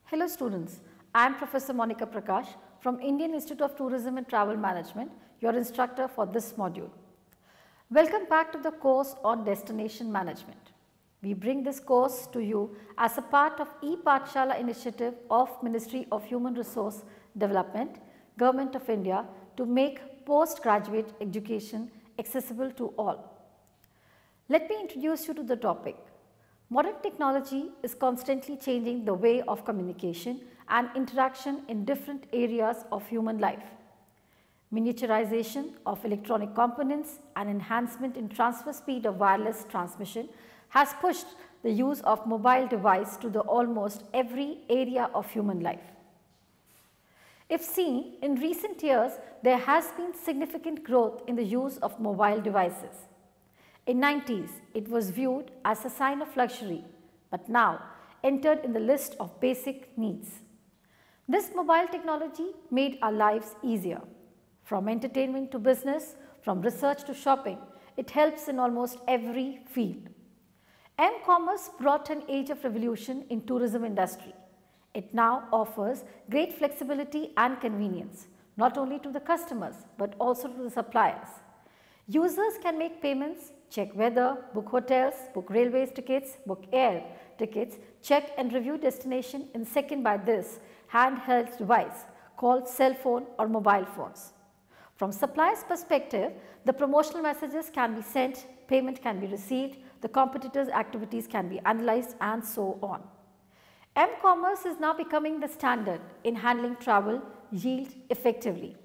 Hello students, I am Professor Monica Prakash from Indian Institute of Tourism and Travel Management, your instructor for this module. Welcome back to the course on Destination Management. We bring this course to you as a part of e-Pathshala initiative of Ministry of Human Resource Development, Government of India to make postgraduate education accessible to all. Let me introduce you to the topic. Modern technology is constantly changing the way of communication and interaction in different areas of human life. Miniaturization of electronic components and enhancement in transfer speed of wireless transmission has pushed the use of mobile device to the almost every area of human life. If seen, in recent years, there has been significant growth in the use of mobile devices. In 90s, it was viewed as a sign of luxury, but now entered in the list of basic needs. This mobile technology made our lives easier. From entertainment to business, from research to shopping, it helps in almost every field. M-commerce brought an age of revolution in tourism industry. It now offers great flexibility and convenience, not only to the customers, but also to the suppliers. Users can make payments, check weather, book hotels, book railways tickets, book air tickets, check and review destination in second by this handheld device called cell phone or mobile phones. From supplier's perspective, the promotional messages can be sent, payment can be received, the competitors' activities can be analyzed and so on. M-commerce is now becoming the standard in handling travel yield effectively.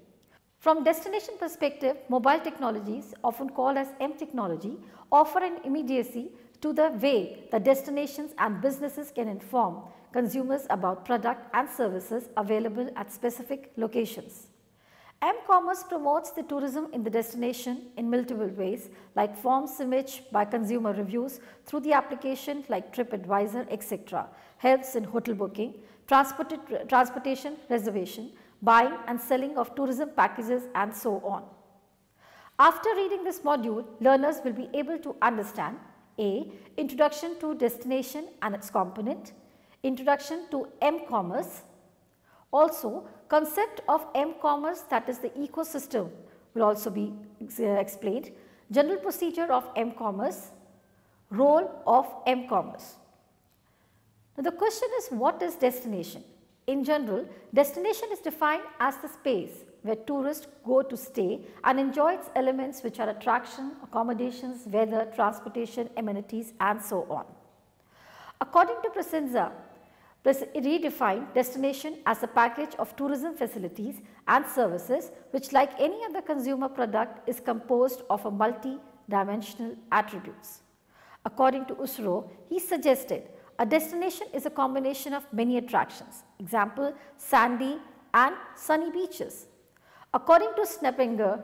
From destination perspective, mobile technologies, often called as M-technology, offer an immediacy to the way the destinations and businesses can inform consumers about product and services available at specific locations. M-commerce promotes the tourism in the destination in multiple ways, like forms image by consumer reviews through the application like TripAdvisor, etc., helps in hotel booking, transportation reservation, buying and selling of tourism packages and so on. After reading this module, learners will be able to understand A. Introduction to destination and its component, Introduction to M-commerce. Also, concept of M-commerce, that is the ecosystem, will also be explained, general procedure of M-commerce, role of M-commerce. Now, the question is, what is destination? In general, destination is defined as the space where tourists go to stay and enjoy its elements which are attraction, accommodations, weather, transportation, amenities and so on. According to Presenza, redefined destination as a package of tourism facilities and services which, like any other consumer product, is composed of a multi-dimensional attributes. According to Usro, he suggested a destination is a combination of many attractions, example sandy and sunny beaches. According to Sneppinger,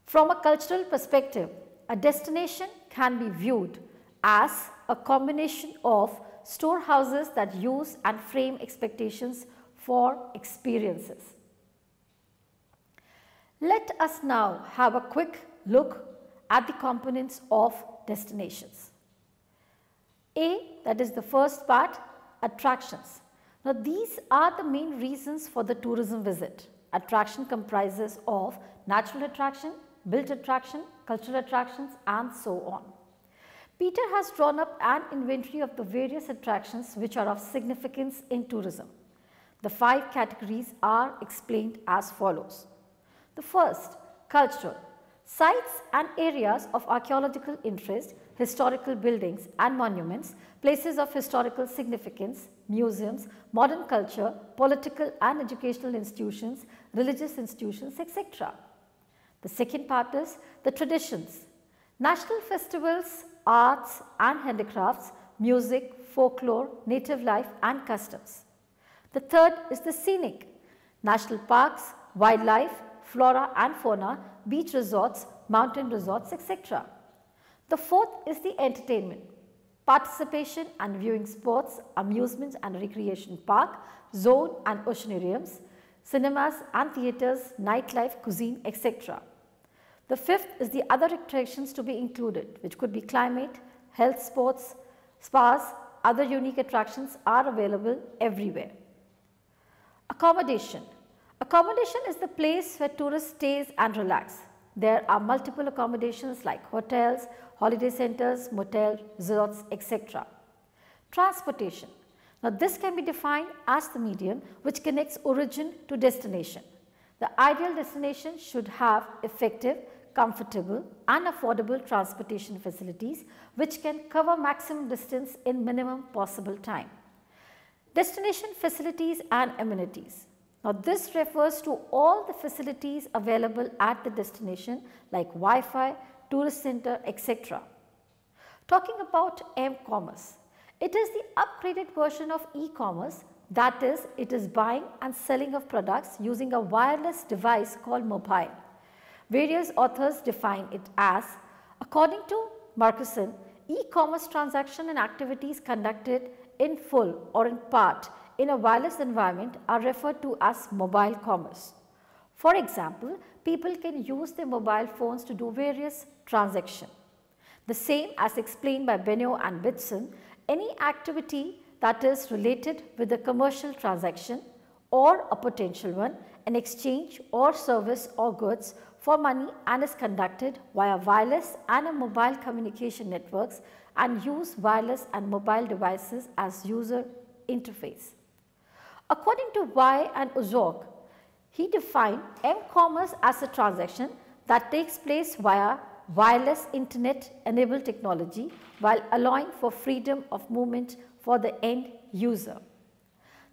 from a cultural perspective, a destination can be viewed as a combination of storehouses that use and frame expectations for experiences. Let us now have a quick look at the components of destinations. A, that is the first part, attractions. Now, these are the main reasons for the tourism visit. Attraction comprises of natural attraction, built attraction, cultural attractions and so on. Peter has drawn up an inventory of the various attractions which are of significance in tourism. The 5 categories are explained as follows. The first, cultural. Sites and areas of archaeological interest, historical buildings and monuments, places of historical significance, museums, modern culture, political and educational institutions, religious institutions, etc. The second part is the traditions. National festivals, arts and handicrafts, music, folklore, native life and customs. The third is the scenic. National parks, wildlife, flora and fauna, beach resorts, mountain resorts, etc. The fourth is the entertainment. Participation and viewing sports, amusement and recreation park, zone and oceanariums, cinemas and theatres, nightlife, cuisine, etc. The fifth is the other attractions to be included, which could be climate, health sports, spas, other unique attractions are available everywhere. Accommodation. Accommodation is the place where tourists stays and relax. There are multiple accommodations like hotels, holiday centers, motels, resorts, etc. Transportation. Now this can be defined as the medium which connects origin to destination. The ideal destination should have effective, comfortable and affordable transportation facilities which can cover maximum distance in minimum possible time. Destination facilities and amenities. Now this refers to all the facilities available at the destination like Wi-Fi, tourist center, etc. Talking about m-commerce. It is the upgraded version of e-commerce, that is, it is buying and selling of products using a wireless device called mobile. Various authors define it as, according to Markuson, e-commerce transaction and activities conducted in full or in part in a wireless environment are referred to as mobile commerce. For example, people can use their mobile phones to do various transactions. The same as explained by Benio and Bitson, any activity that is related with a commercial transaction or a potential one, an exchange or service or goods for money and is conducted via wireless and a mobile communication networks and use wireless and mobile devices as user interface. According to Y and Ozog, he defined m-commerce as a transaction that takes place via wireless internet enabled technology while allowing for freedom of movement for the end user.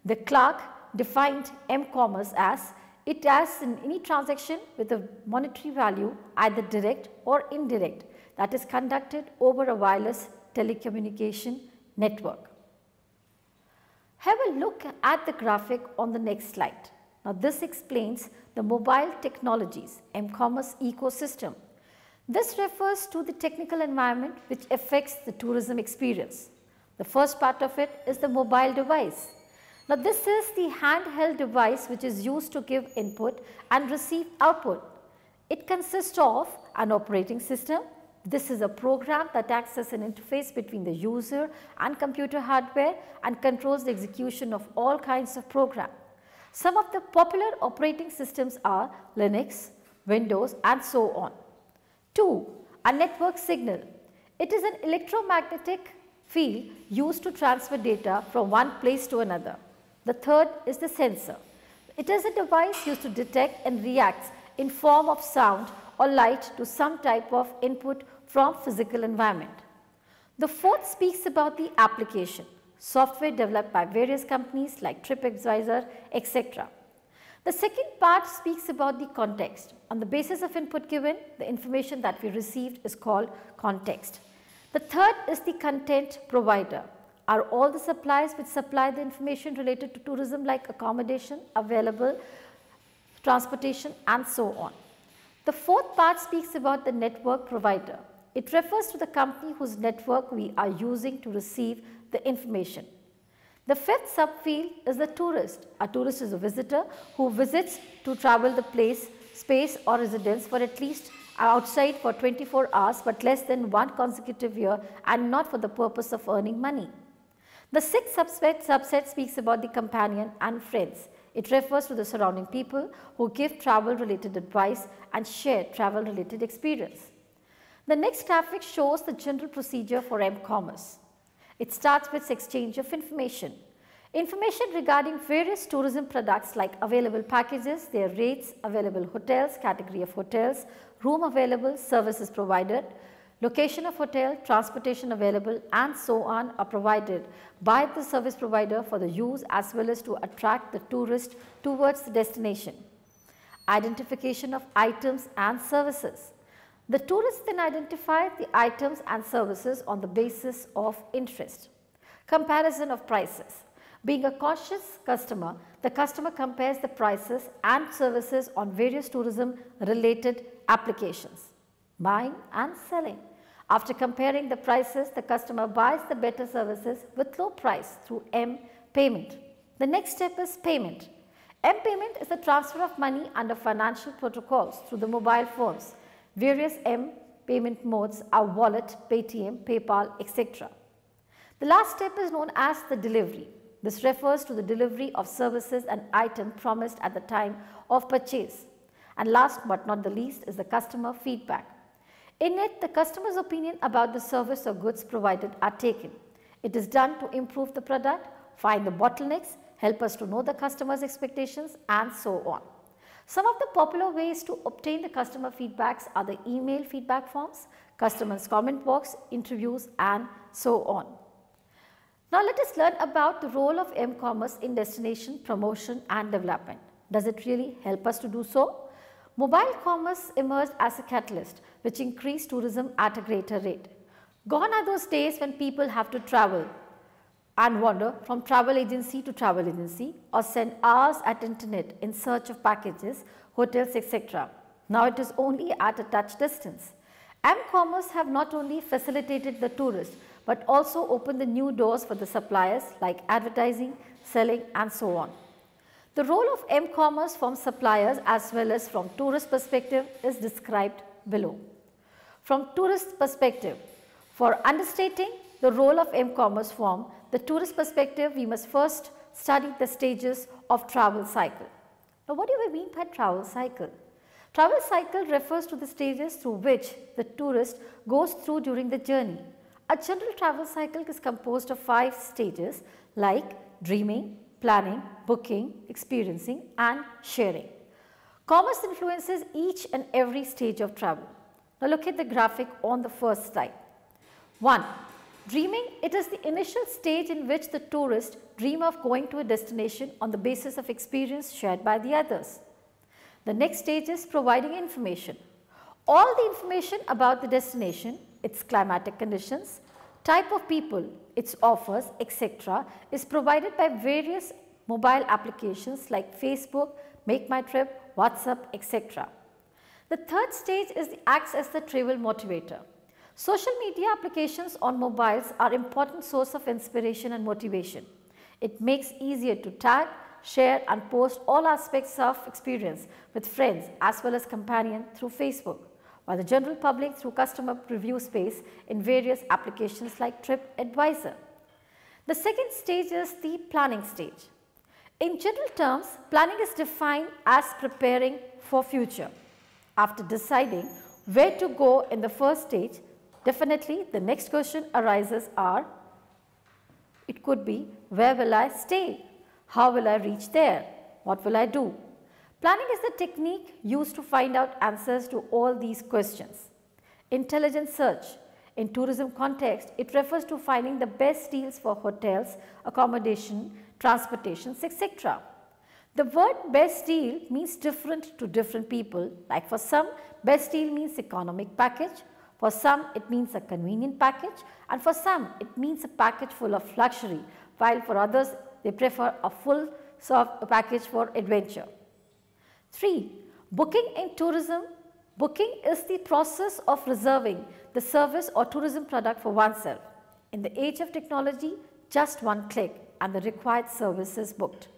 De Klerk defined m-commerce as it as in any transaction with a monetary value either direct or indirect that is conducted over a wireless telecommunication network. Have a look at the graphic on the next slide. Now this explains the mobile technologies m-commerce ecosystem. This refers to the technical environment which affects the tourism experience. The first part of it is the mobile device. Now this is the handheld device which is used to give input and receive output. It consists of an operating system. This is a program that acts as an interface between the user and computer hardware and controls the execution of all kinds of programs. Some of the popular operating systems are Linux, Windows and so on. 2. A network signal. It is an electromagnetic field used to transfer data from one place to another. The third is the sensor. It is a device used to detect and react in form of sound or light to some type of input from physical environment. The fourth speaks about the application, software developed by various companies like TripAdvisor, etc. The second part speaks about the context. On the basis of input given, the information that we received is called context. The third is the content provider. Are all the suppliers which supply the information related to tourism like accommodation, available, transportation and so on. The fourth part speaks about the network provider. It refers to the company whose network we are using to receive the information. The fifth subfield is the tourist. A tourist is a visitor who visits to travel the place, space or residence for at least outside for 24 hours but less than one consecutive year and not for the purpose of earning money. The sixth subset speaks about the companion and friends. It refers to the surrounding people who give travel related advice and share travel related experience. The next graphic shows the general procedure for m-commerce. It starts with exchange of information. Information regarding various tourism products like available packages, their rates, available hotels, category of hotels, room available, services provided, location of hotel, transportation available and so on are provided by the service provider for the use as well as to attract the tourist towards the destination. Identification of items and services. The tourists then identify the items and services on the basis of interest. Comparison of prices. Being a conscious customer, the customer compares the prices and services on various tourism related applications. Buying and selling. After comparing the prices, the customer buys the better services with low price through M-payment. The next step is payment. M-payment is the transfer of money under financial protocols through the mobile phones. Various M-payment modes are wallet, Paytm, PayPal, etc. The last step is known as the delivery. This refers to the delivery of services and items promised at the time of purchase. And last but not the least is the customer feedback. In it, the customer's opinion about the service or goods provided are taken. It is done to improve the product, find the bottlenecks, help us to know the customer's expectations, and so on. Some of the popular ways to obtain the customer feedbacks are the email feedback forms, customer's comment box, interviews, and so on. Now let us learn about the role of m-commerce in destination promotion and development. Does it really help us to do so? Mobile commerce emerged as a catalyst which increased tourism at a greater rate. Gone are those days when people have to travel and wander from travel agency to travel agency or send hours at internet in search of packages, hotels, etc. Now it is only at a touch distance. M-commerce have not only facilitated the tourist but also opened the new doors for the suppliers like advertising, selling, and so on. The role of m-commerce from suppliers as well as from tourist perspective is described below. From tourist perspective, for understating the role of m-commerce from the tourist perspective, we must first study the stages of travel cycle. Now what do we mean by travel cycle? Travel cycle refers to the stages through which the tourist goes through during the journey. A general travel cycle is composed of 5 stages like dreaming, planning, booking, experiencing, and sharing. Commerce influences each and every stage of travel. Now look at the graphic on the first slide. 1. Dreaming, it is the initial stage in which the tourist dream of going to a destination on the basis of experience shared by the others. The next stage is providing information. All the information about the destination, its climatic conditions, type of people, its offers, etc. is provided by various mobile applications like Facebook, Make My Trip, WhatsApp, etc. The third stage acts as the travel motivator. Social media applications on mobiles are an important source of inspiration and motivation. It makes easier to tag, share and post all aspects of experience with friends as well as companions through Facebook, while the general public through customer review space in various applications like TripAdvisor. The second stage is the planning stage. In general terms, planning is defined as preparing for future. After deciding where to go in the first stage, definitely the next question arises it could be, where will I stay? How will I reach there? What will I do? Planning is the technique used to find out answers to all these questions. Intelligent search. In tourism context, it refers to finding the best deals for hotels, accommodation, transportations, etc. The word best deal means different to different people. Like for some, best deal means economic package. For some, it means a convenient package, and for some, it means a package full of luxury, while for others, they prefer a full package for adventure. 3. Booking in tourism. Booking is the process of reserving the service or tourism product for oneself. In the age of technology, just one click and the required service is booked.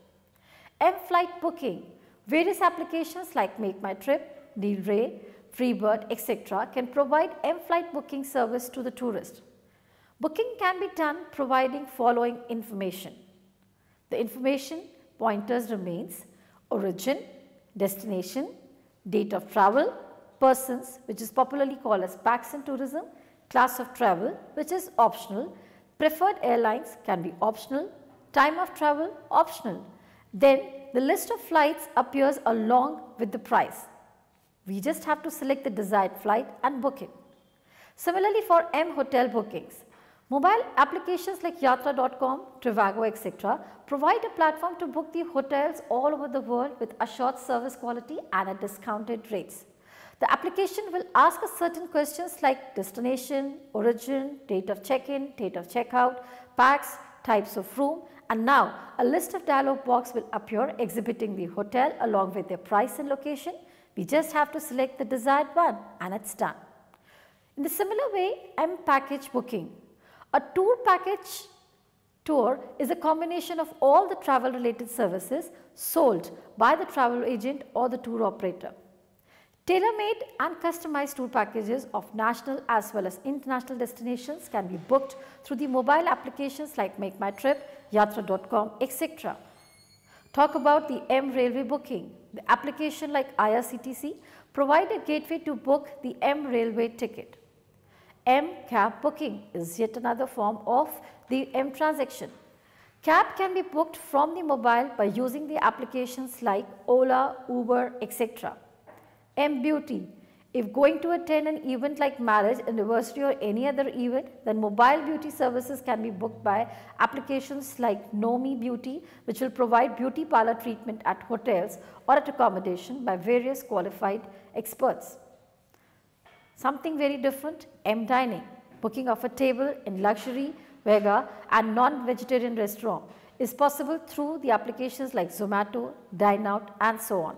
M-flight booking. Various applications like Make My Trip, Dealray, Freebird, etc. can provide M-flight booking service to the tourist. Booking can be done providing following information. The information pointers remains origin, destination, date of travel, persons which is popularly called as packs in tourism, class of travel which is optional, preferred airlines can be optional, time of travel optional. Then the list of flights appears along with the price. We just have to select the desired flight and book it. Similarly for M-hotel bookings, mobile applications like yatra.com, Trivago, etc. provide a platform to book the hotels all over the world with assured service quality and at discounted rates. The application will ask us certain questions like destination, origin, date of check-in, date of check-out, packs, types of room, and now a list of dialog box will appear exhibiting the hotel along with their price and location. We just have to select the desired one and it's done. In the similar way, M-package booking. A tour package tour is a combination of all the travel related services sold by the travel agent or the tour operator. Tailor-made and customized tour packages of national as well as international destinations can be booked through the mobile applications like Make My Trip, Yatra.com, etc. Talk about the M Railway booking. The application like IRCTC provide a gateway to book the M Railway ticket. M Cab booking is yet another form of the M transaction. Cab can be booked from the mobile by using the applications like Ola, Uber, etc. M Beauty. If going to attend an event like marriage, anniversary or any other event, then mobile beauty services can be booked by applications like Nomi Beauty, which will provide beauty parlor treatment at hotels or at accommodation by various qualified experts. Something very different, M Dining. Booking of a table in luxury, vega and non-vegetarian restaurant is possible through the applications like Zomato, Dine Out and so on.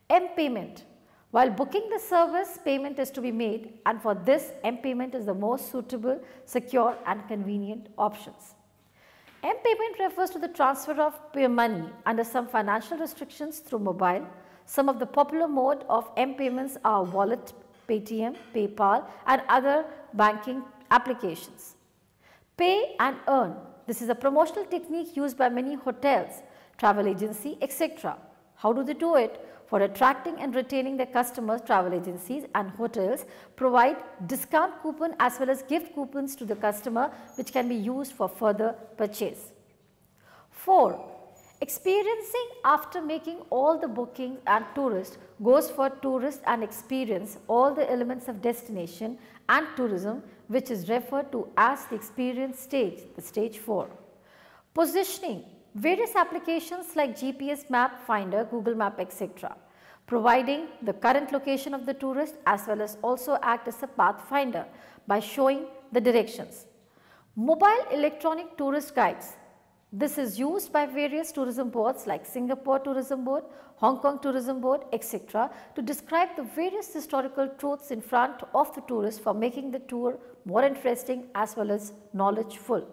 M Payment. While booking the service, payment is to be made, and for this M Payment is the most suitable, secure and convenient options. M Payment refers to the transfer of money under some financial restrictions through mobile. Some of the popular mode of M Payments are wallet, Paytm, PayPal and other banking applications. Pay and earn. This is a promotional technique used by many hotels, travel agency, etc. How do they do it? For attracting and retaining their customers, travel agencies and hotels provide discount coupon as well as gift coupons to the customer, which can be used for further purchase. 4. Experiencing after making all the bookings and tourist goes for tourist and experience all the elements of destination and tourism, which is referred to as the experience stage, the stage 4. Positioning. Various applications like GPS map, finder, Google map, etc. providing the current location of the tourist as well as also act as a pathfinder by showing the directions. Mobile electronic tourist guides. This is used by various tourism boards like Singapore Tourism Board, Hong Kong Tourism Board, etc. to describe the various historical truths in front of the tourist for making the tour more interesting as well as knowledgeful.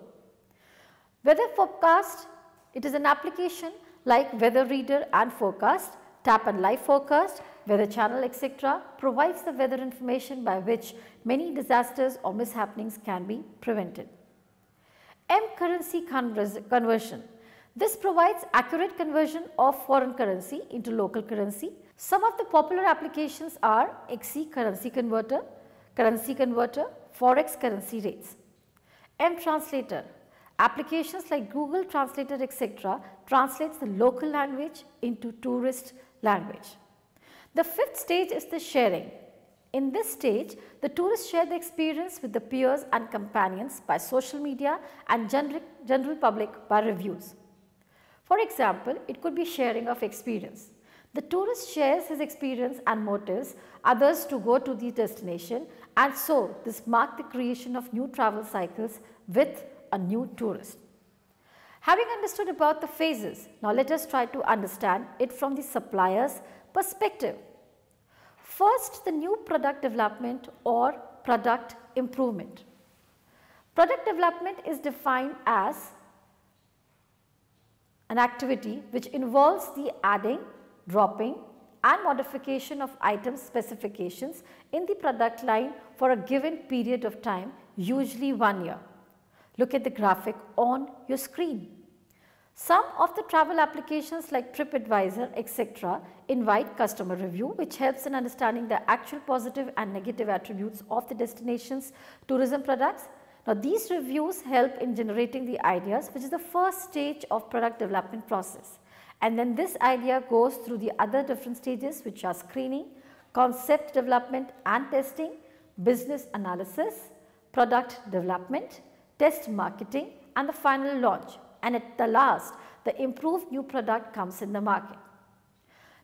Weather forecast. It is an application like Weather Reader and Forecast, Tap and Live Forecast, Weather Channel, etc. provides the weather information by which many disasters or mishappenings can be prevented. M Currency Conversion. This provides accurate conversion of foreign currency into local currency. Some of the popular applications are XE Currency Converter, Forex Currency Rates. M Translator. Applications like Google Translator, etc. translates the local language into tourist language. The 5th stage is the sharing. In this stage, the tourists share the experience with the peers and companions by social media and general public by reviews. For example, it could be sharing of experience. The tourist shares his experience and motives others to go to the destination, and so this marked the creation of new travel cycles with a new tourist. Having understood about the phases, now let us try to understand it from the supplier's perspective. First, the new product development or product improvement. Product development is defined as an activity which involves the adding, dropping and modification of item specifications in the product line for a given period of time, usually 1 year. Look at the graphic on your screen. Some of the travel applications like TripAdvisor, etc. invite customer review, which helps in understanding the actual positive and negative attributes of the destination's tourism products. Now, these reviews help in generating the ideas, which is the first stage of product development process. And then this idea goes through the other different stages, which are screening, concept development and testing, business analysis, product development, test marketing and the final launch, and at the last the improved new product comes in the market.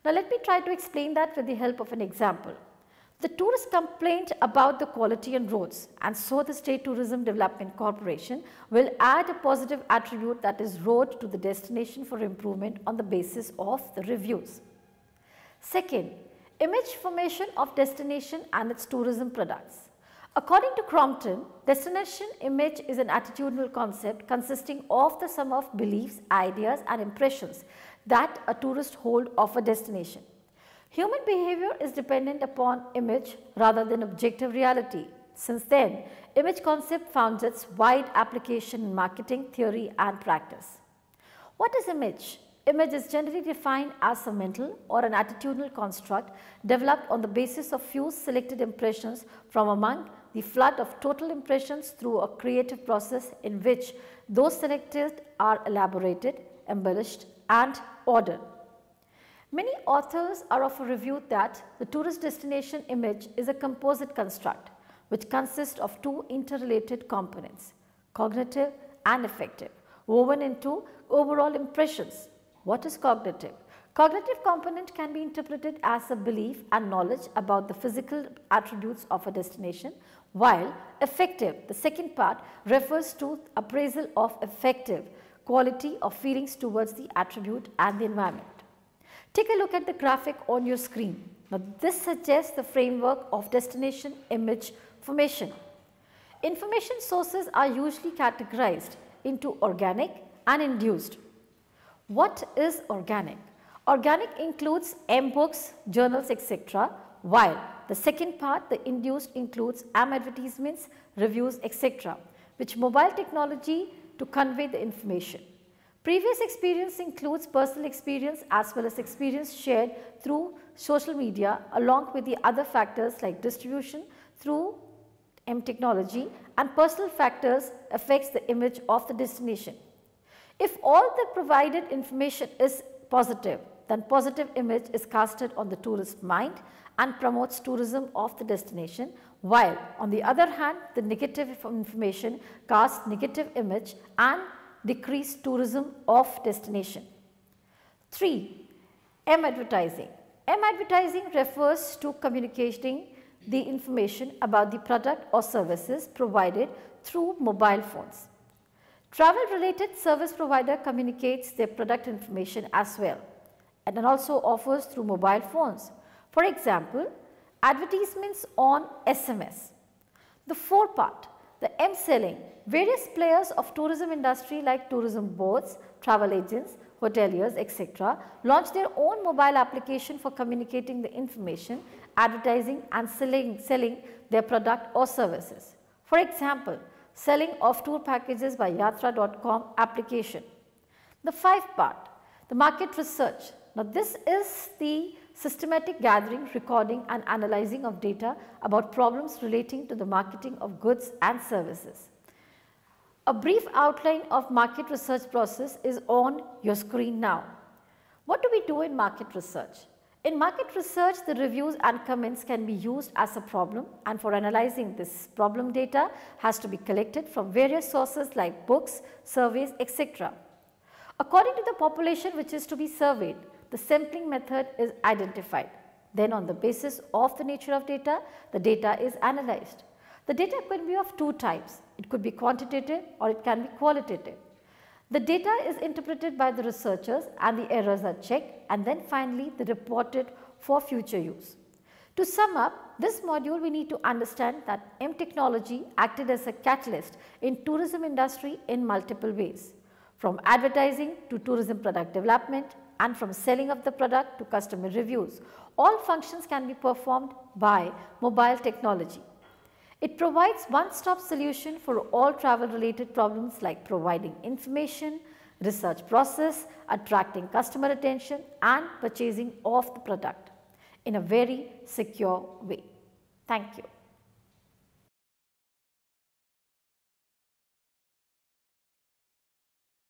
Now let me try to explain that with the help of an example. The tourist complained about the quality on roads, and so the State Tourism Development Corporation will add a positive attribute, that is road, to the destination for improvement on the basis of the reviews. Second, image formation of destination and its tourism products. According to Crompton, destination image is an attitudinal concept consisting of the sum of beliefs, ideas and impressions that a tourist hold of a destination. Human behavior is dependent upon image rather than objective reality. Since then, image concept found its wide application in marketing, theory and practice. What is image? Image is generally defined as a mental or an attitudinal construct developed on the basis of few selected impressions from among the flood of total impressions through a creative process in which those selected are elaborated, embellished and ordered. Many authors are of a view that the tourist destination image is a composite construct which consists of two interrelated components, cognitive and affective, woven into overall impressions. What is cognitive? Cognitive component can be interpreted as a belief and knowledge about the physical attributes of a destination, while affective, the second part, refers to appraisal of affective quality of feelings towards the attribute and the environment. Take a look at the graphic on your screen. Now, this suggests the framework of destination image formation. Information sources are usually categorized into organic and induced. What is organic? Organic includes books, journals, etc., while the second part, the induced, includes advertisements, reviews, etc., which mobile technology to convey the information. Previous experience includes personal experience as well as experience shared through social media along with the other factors like distribution through technology, and personal factors affects the image of the destination. If all the provided information is positive, then positive image is casted on the tourist's mind and promotes tourism of the destination, while on the other hand the negative information casts negative image and decrease tourism of destination. 3. M-advertising. M-advertising refers to communicating the information about the product or services provided through mobile phones. Travel related service provider communicates their product information as well and also offers through mobile phones. For example, advertisements on SMS. The 4th part, the M-selling. Various players of tourism industry like tourism boards, travel agents, hoteliers, etc. launch their own mobile application for communicating the information, advertising and selling their product or services. For example, selling of tour packages by yatra.com application. The 5th part, the market research. Now, this is the systematic gathering, recording and analyzing of data about problems relating to the marketing of goods and services. A brief outline of market research process is on your screen now. What do we do in market research? In market research, the reviews and comments can be used as a problem, and for analyzing this problem, data has to be collected from various sources like books, surveys, etc. According to the population which is to be surveyed, the sampling method is identified. Then on the basis of the nature of data, the data is analyzed. The data could be of two types. It could be quantitative or it can be qualitative. The data is interpreted by the researchers and the errors are checked, and then finally the reported for future use. To sum up this module, we need to understand that M technology acted as a catalyst in tourism industry in multiple ways, from advertising to tourism product development and from selling of the product to customer reviews. All functions can be performed by mobile technology. It provides one-stop solution for all travel related problems like providing information, research process, attracting customer attention and purchasing of the product in a very secure way. Thank you.